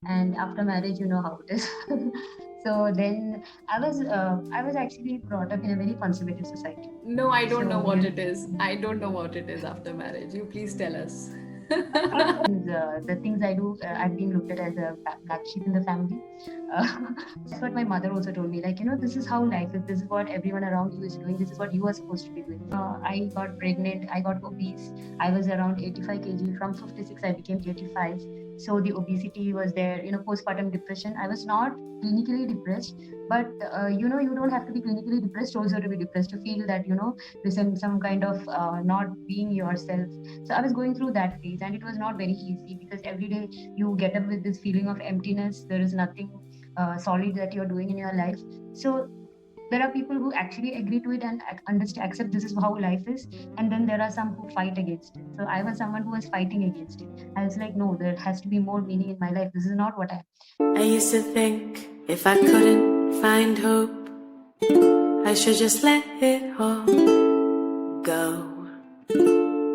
and after marriage, you know how it is. So then I was actually brought up in a very conservative society. No, I don't know So what it is. I don't know what it is after marriage. You please tell us. the things I do, I've been looked at as a black sheep in the family. That's what my mother also told me. Like, this is how life is. This is what everyone around you is doing. This is what you are supposed to be doing. I got pregnant. I got obese. I was around 85 kg. From 56, I became 85. So the obesity was there. Postpartum depression. I was not clinically depressed, but you don't have to be clinically depressed also to be depressed, to feel that this is some kind of not being yourself. So I was going through that phase, and it was not very easy because every day you get up with this feeling of emptiness. There is nothing solid that you're doing in your life. So there are people who actually agree to it and understand, accept this is how life is, and then there are some who fight against it. So I was someone who was fighting against it. I was like, no, there has to be more meaning in my life. This is not what I used to think if I couldn't find hope, I should just let it all go.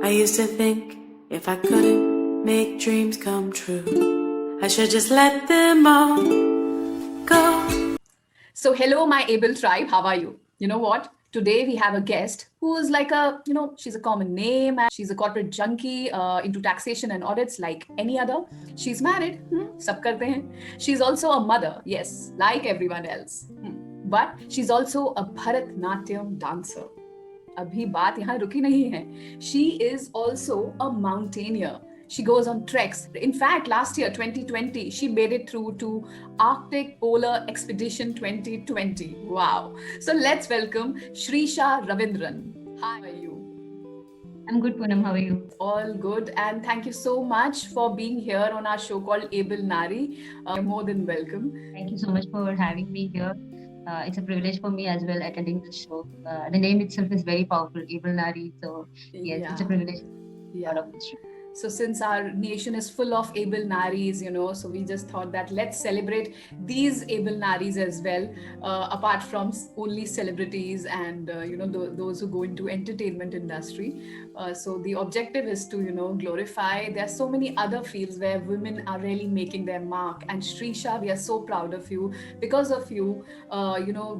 I used to think if I couldn't make dreams come true, I should just let them all go. So, hello, my able tribe. How are you? You know what? Today we have a guest who is like she's a common name and she's a corporate junkie into taxation and audits like any other. She's married. Sab karte hain. She's also a mother. Yes, like everyone else. But she's also a Bharatnatyam dancer. अभी बात यहाँ रुकी नहीं है. She is also a mountaineer. She goes on treks. In fact, last year, 2020, she made it through to Arctic Polar Expedition 2020. Wow. So let's welcome Shrisha Ravindran. Hi, how are you? I'm good, Poonam. How are you? All good. And thank you so much for being here on our show called Able Nari. You're more than welcome. Thank you so much for having me here. It's a privilege for me as well attending this show. The name itself is very powerful, Able Nari. So yes, it's a Yeah. privilege part Yeah. of this show. So since our nation is full of able naris, so we just thought that let's celebrate these able naris as well, apart from only celebrities and those who go into entertainment industry. So the objective is to glorify. There are so many other fields where women are really making their mark. And Shrisha, we are so proud of you. Because of you,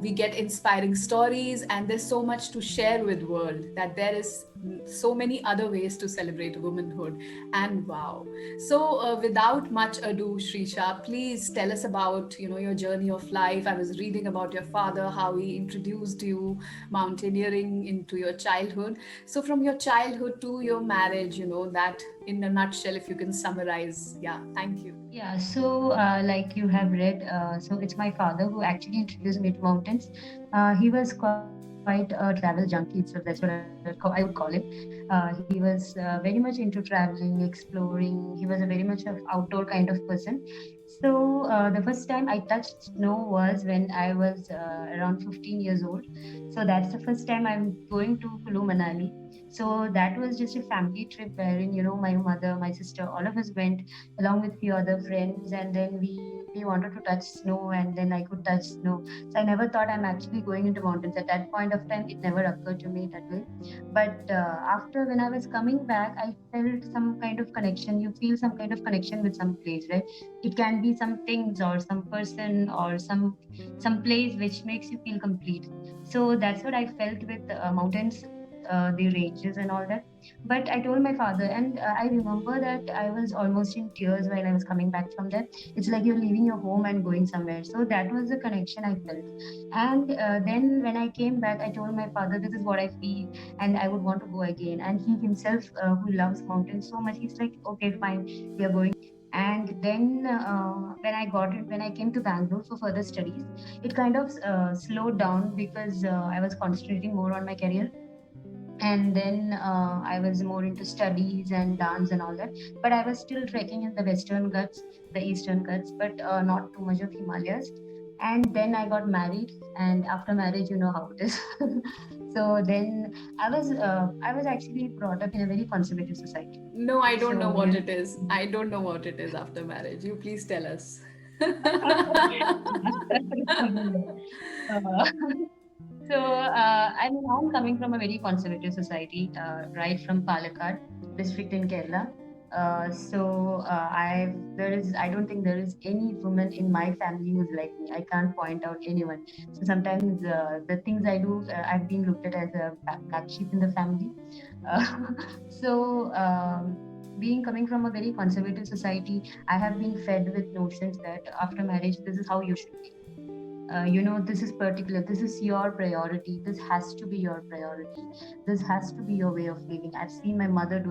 we get inspiring stories, and there's so much to share with world that there is so many other ways to celebrate womanhood. And wow. So without much ado, Shrisha, please tell us about your journey of life. I was reading about your father, how he introduced you mountaineering into your childhood. So from your childhood to your marriage, that in a nutshell, if you can summarize. Yeah, thank you. Yeah, so like you have read, so it's my father who actually introduced me to mountains. He was quite a travel junkie, so that's what I would call him. He was very much into traveling, exploring. He was a very much of outdoor kind of person. So the first time I touched snow was when I was around 15 years old. So that's the first time I'm going to Kulu Manali. So that was just a family trip wherein my mother, my sister, all of us went along with few other friends, and then we wanted to touch snow, and then I could touch snow. So I never thought I'm actually going into mountains. At that point of time, it never occurred to me that way. But after, when I was coming back, I felt some kind of connection. You feel some kind of connection with some place, right? It can be some things or some person or some place which makes you feel complete. So that's what I felt with mountains, the ranges and all that. But I told my father, and I remember that I was almost in tears while I was coming back from there. It's like you're leaving your home and going somewhere. So that was the connection I felt. And then when I came back, I told my father, this is what I feel, and I would want to go again. And he himself, who loves mountains so much, he's like, okay, fine, we are going. And then when I came to Bangalore for further studies, it kind of slowed down because I was concentrating more on my career, and then I was more into studies and dance and all that. But I was still trekking in the Western Ghats, the Eastern Ghats, but not too much of Himalayas. And then I got married, and after marriage, you know how it is. So then I was actually brought up in a very conservative society. No, I don't know So what it is. I don't know what it is after marriage. You please tell us. uh, So, I mean, I'm coming from a very conservative society, right from Palakkad district in Kerala. I don't think there is any woman in my family who's like me. I can't point out anyone. So sometimes the things I do, I've been looked at as a black sheep in the family. Uh, so being coming from a very conservative society, I have been fed with notions that after marriage, this is how you should be. This is particular, this is your priority, this has to be your priority, this has to be your way of living. I've seen my mother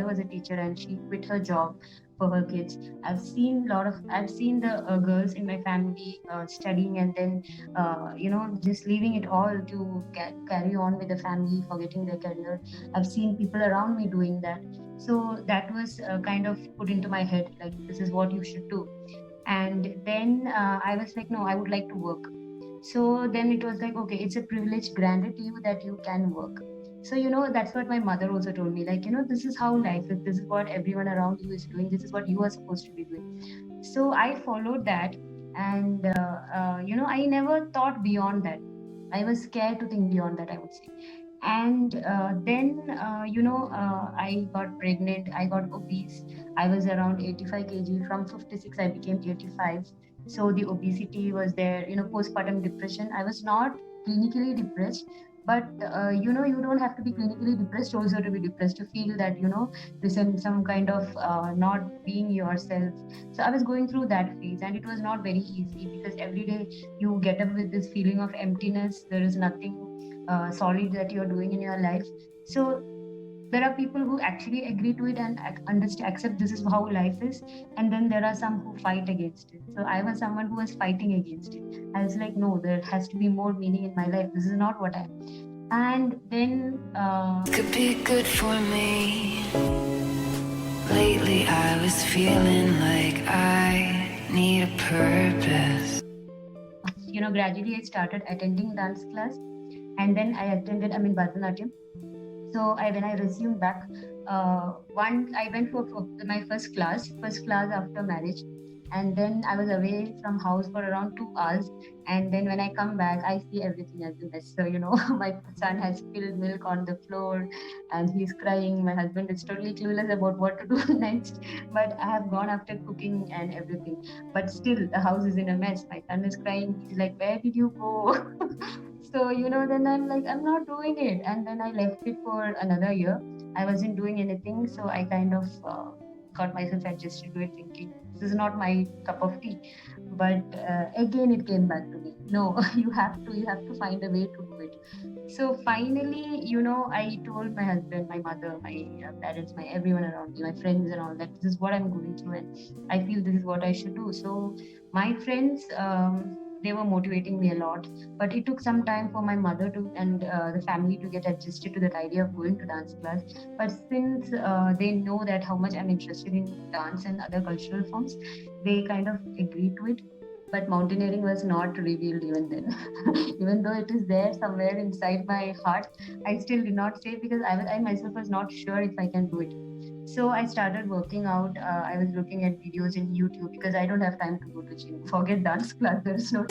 was a teacher and she quit her job for her kids. I've seen the girls in my family studying and then just leaving it all to carry on with the family, forgetting their career. I've seen people around me doing that. So that was kind of put into my head, like this is what you should do. And then I was like, no, I would like to work. So then it was like, okay, it's a privilege granted to you that you can work. So that's what my mother also told me, like, this is how life is, this is what everyone around you is doing, this is what you are supposed to be doing. So I followed that. And I never thought beyond that. I was scared to think beyond that, I would say. And then I got pregnant, I got obese. I was around 85 kg. From 56 I became 85. So the obesity was there, postpartum depression. I was not clinically depressed, but you don't have to be clinically depressed also to be depressed, to feel that this is some kind of not being yourself. So I was going through that phase, and it was not very easy, because every day you get up with this feeling of emptiness. There is nothing solid that you're doing in your life. So there are people who actually agree to it and understand, accept this is how life is, and then there are some who fight against it. So I was someone who was fighting against it. I was like, no, there has to be more meaning in my life, this is not what I am. And then Could be good for me. Lately I was feeling like I need a purpose. Gradually I started attending dance class, and then I attended, Bharatanatyam. So when I resumed back, I went for my first class after marriage, and then I was away from house for around 2 hours. And then when I come back, I see everything as a mess. So my son has spilled milk on the floor, and he's crying. My husband is totally clueless about what to do next. But I have gone after cooking and everything. But still, the house is in a mess. My son is crying. He's like, "Where did you go?" So then I'm like, I'm not doing it. And then I left it for another year. I wasn't doing anything, so I kind of got myself adjusted to it, thinking this is not my cup of tea. But again it came back to me, no, you have to find a way to do it. So finally, I told my husband, my mother, my parents, my everyone around me, my friends and all, that this is what I'm going through, and I feel this is what I should do. So my friends, they were motivating me a lot, but it took some time for my mother to and the family to get adjusted to that idea of going to dance class. But since they know that how much I'm interested in dance and other cultural forms, they kind of agreed to it. But mountaineering was not revealed even then. Even though it is there somewhere inside my heart, I still did not say, because I myself was not sure if I can do it. So I started working out. I was looking at videos in YouTube, because I don't have time to go to gym. Forget dance class, there's no